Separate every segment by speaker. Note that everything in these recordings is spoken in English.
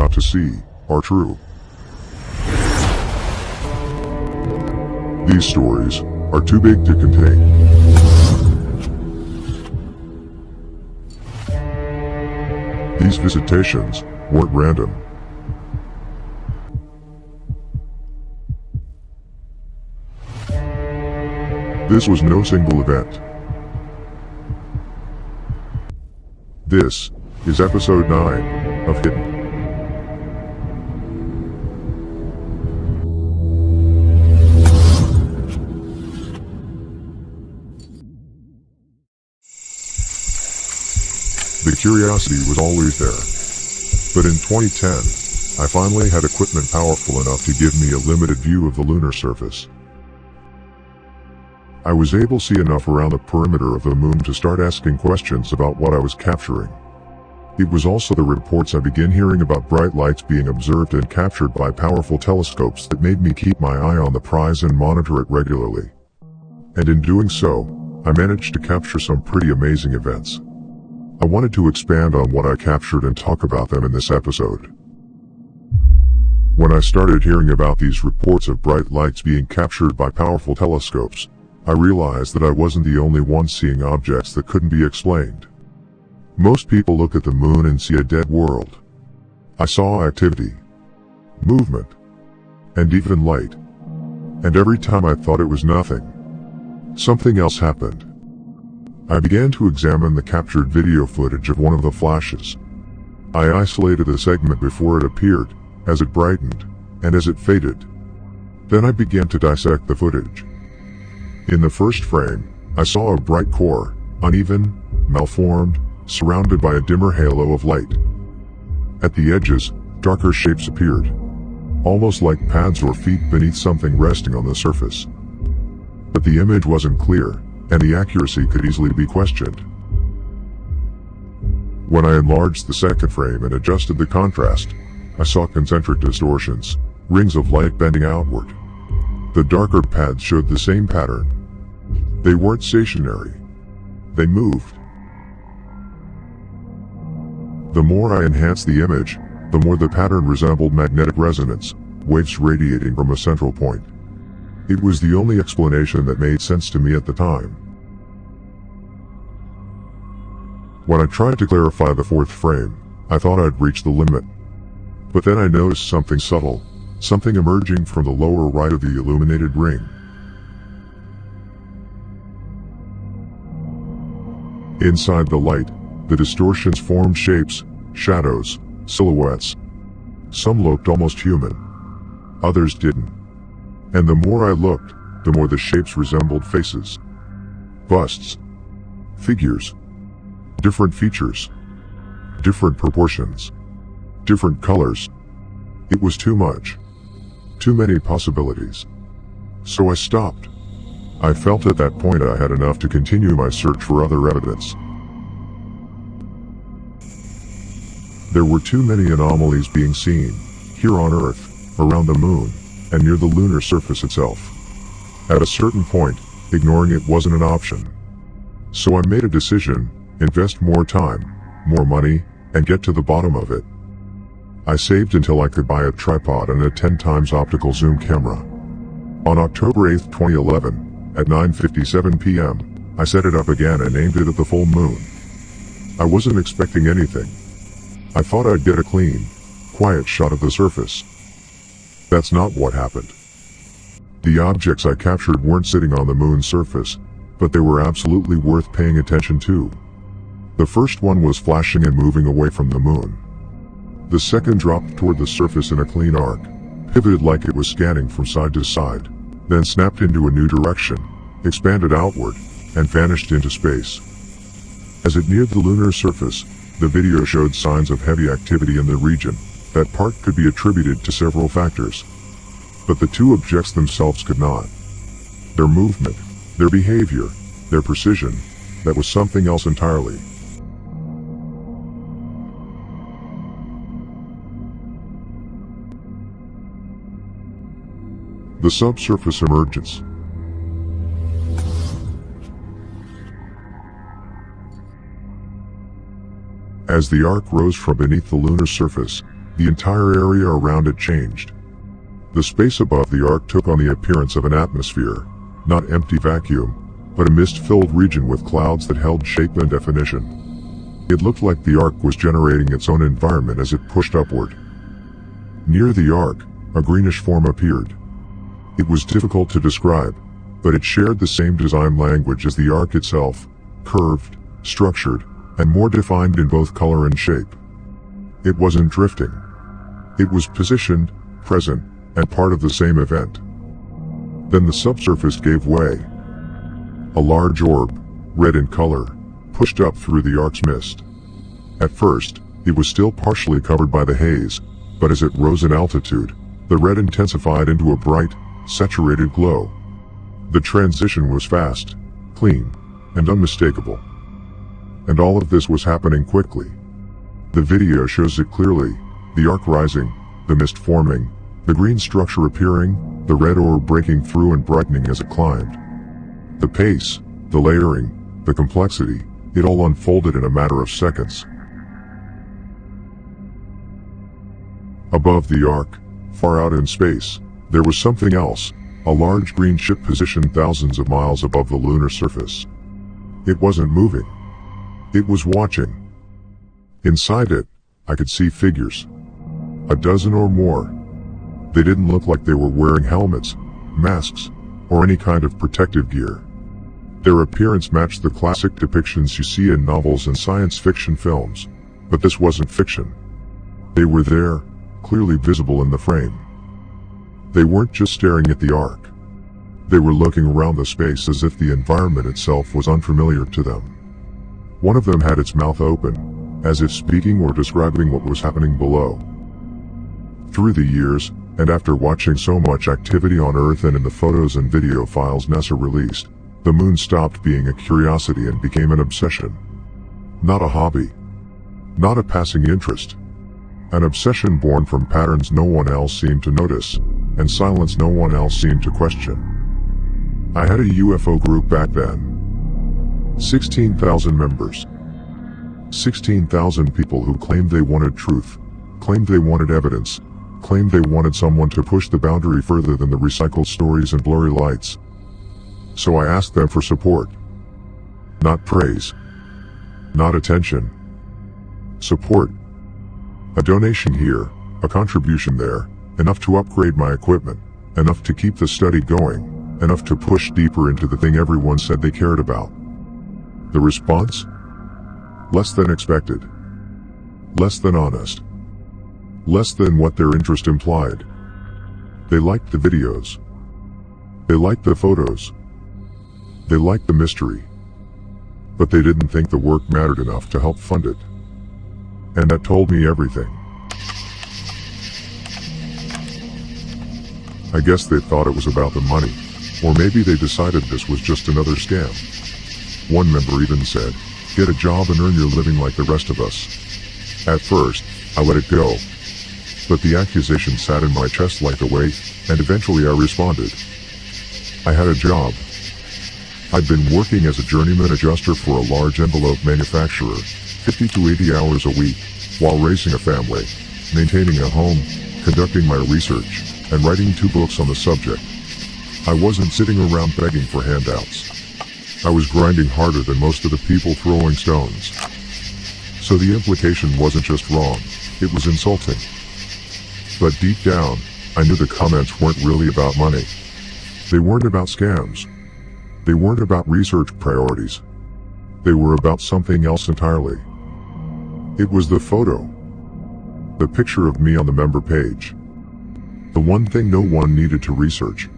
Speaker 1: about to see are true. These stories are too big to contain. These visitations weren't random. This was no single event. This is episode 9 of Hidden. The curiosity was always there. But in 2010, I finally had equipment powerful enough to give me a limited view of the lunar surface. I was able to see enough around the perimeter of the moon to start asking questions about what I was capturing. It was also the reports I began hearing about bright lights being observed and captured by powerful telescopes that made me keep my eye on the prize and monitor it regularly. And in doing so, I managed to capture some pretty amazing events. I wanted to expand on what I captured and talk about them in this episode. When I started hearing about these reports of bright lights being captured by powerful telescopes, I realized that I wasn't the only one seeing objects that couldn't be explained. Most people look at the moon and see a dead world. I saw activity, movement, and even light. And every time I thought it was nothing, something else happened. I began to examine the captured video footage of one of the flashes. I isolated a segment before it appeared, as it brightened, and as it faded. Then I began to dissect the footage. In the first frame, I saw a bright core, uneven, malformed, surrounded by a dimmer halo of light. At the edges, darker shapes appeared, almost like pads or feet beneath something resting on the surface. But the image wasn't clear, and the accuracy could easily be questioned. When I enlarged the second frame and adjusted the contrast, I saw concentric distortions, rings of light bending outward. The darker pads showed the same pattern. They weren't stationary. They moved. The more I enhanced the image, the more the pattern resembled magnetic resonance, waves radiating from a central point. It was the only explanation that made sense to me at the time. When I tried to clarify the fourth frame, I thought I'd reached the limit. But then I noticed something subtle, something emerging from the lower right of the illuminated ring. Inside the light, the distortions formed shapes, shadows, silhouettes. Some looked almost human. Others didn't. And the more I looked, the more the shapes resembled faces. Busts. Figures. Different features. Different proportions. Different colors. It was too much. Too many possibilities. So I stopped. I felt at that point I had enough to continue my search for other evidence. There were too many anomalies being seen, here on Earth, around the moon, and near the lunar surface itself. At a certain point, ignoring it wasn't an option. So I made a decision, invest more time, more money, and get to the bottom of it. I saved until I could buy a tripod and a 10x optical zoom camera. On October 8, 2011, at 9:57 p.m., I set it up again and aimed it at the full moon. I wasn't expecting anything. I thought I'd get a clean, quiet shot of the surface. That's not what happened. The objects I captured weren't sitting on the moon's surface, but they were absolutely worth paying attention to. The first one was flashing and moving away from the moon. The second dropped toward the surface in a clean arc, pivoted like it was scanning from side to side, then snapped into a new direction, expanded outward, and vanished into space. As it neared the lunar surface, the video showed signs of heavy activity in the region. That part could be attributed to several factors. But the two objects themselves could not. Their movement, their behavior, their precision, that was something else entirely. The subsurface emergence. As the arc rose from beneath the lunar surface, the entire area around it changed. The space above the arc took on the appearance of an atmosphere, not empty vacuum, but a mist-filled region with clouds that held shape and definition. It looked like the arc was generating its own environment as it pushed upward. Near the arc, a greenish form appeared. It was difficult to describe, but it shared the same design language as the arc itself, curved, structured, and more defined in both color and shape. It wasn't drifting. It was positioned, present, and part of the same event. Then the subsurface gave way. A large orb, red in color, pushed up through the arc's mist. At first, it was still partially covered by the haze, but as it rose in altitude, the red intensified into a bright, saturated glow. The transition was fast, clean, and unmistakable. And all of this was happening quickly. The video shows it clearly, the arc rising, the mist forming, the green structure appearing, the red orb breaking through and brightening as it climbed. The pace, the layering, the complexity, it all unfolded in a matter of seconds. Above the arc, far out in space, there was something else, a large green ship positioned thousands of miles above the lunar surface. It wasn't moving. It was watching. Inside it, I could see figures. A dozen or more. They didn't look like they were wearing helmets, masks, or any kind of protective gear. Their appearance matched the classic depictions you see in novels and science fiction films, but this wasn't fiction. They were there, clearly visible in the frame. They weren't just staring at the arc. They were looking around the space as if the environment itself was unfamiliar to them. One of them had its mouth open, as if speaking or describing what was happening below. Through the years, and after watching so much activity on Earth and in the photos and video files NASA released, the moon stopped being a curiosity and became an obsession. Not a hobby. Not a passing interest. An obsession born from patterns no one else seemed to notice, and silence no one else seemed to question. I had a UFO group back then. 16,000 members. 16,000 people who claimed they wanted truth, claimed they wanted evidence, claimed they wanted someone to push the boundary further than the recycled stories and blurry lights. So I asked them for support. Not praise. Not attention. Support. A donation here, a contribution there, enough to upgrade my equipment, enough to keep the study going, enough to push deeper into the thing everyone said they cared about. The response? Less than expected. Less than honest. Less than what their interest implied. They liked the videos. They liked the photos. They liked the mystery. But they didn't think the work mattered enough to help fund it. And that told me everything. I guess they thought it was about the money, or maybe they decided this was just another scam. One member even said, "Get a job and earn your living like the rest of us." At first, I let it go. But the accusation sat in my chest like a weight, and eventually I responded. I had a job. I'd been working as a journeyman adjuster for a large envelope manufacturer, 50 to 80 hours a week, while raising a family, maintaining a home, conducting my research, and writing 2 books on the subject. I wasn't sitting around begging for handouts. I was grinding harder than most of the people throwing stones. So the implication wasn't just wrong, it was insulting. But deep down, I knew the comments weren't really about money. They weren't about scams. They weren't about research priorities. They were about something else entirely. It was the photo. The picture of me on the member page. The one thing no one needed to research.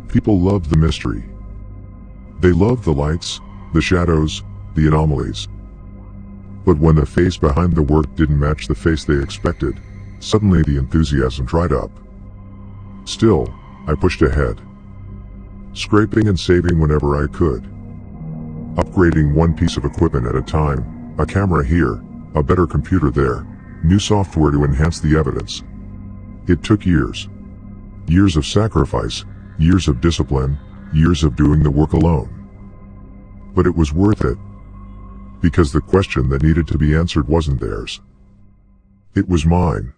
Speaker 1: People loved the mystery. They loved the lights, the shadows, the anomalies. But when the face behind the work didn't match the face they expected, suddenly the enthusiasm dried up. Still, I pushed ahead. Scraping and saving whenever I could. Upgrading one piece of equipment at a time, a camera here, a better computer there, new software to enhance the evidence. It took years. Years of sacrifice, years of discipline, years of doing the work alone. But it was worth it. Because the question that needed to be answered wasn't theirs. It was mine.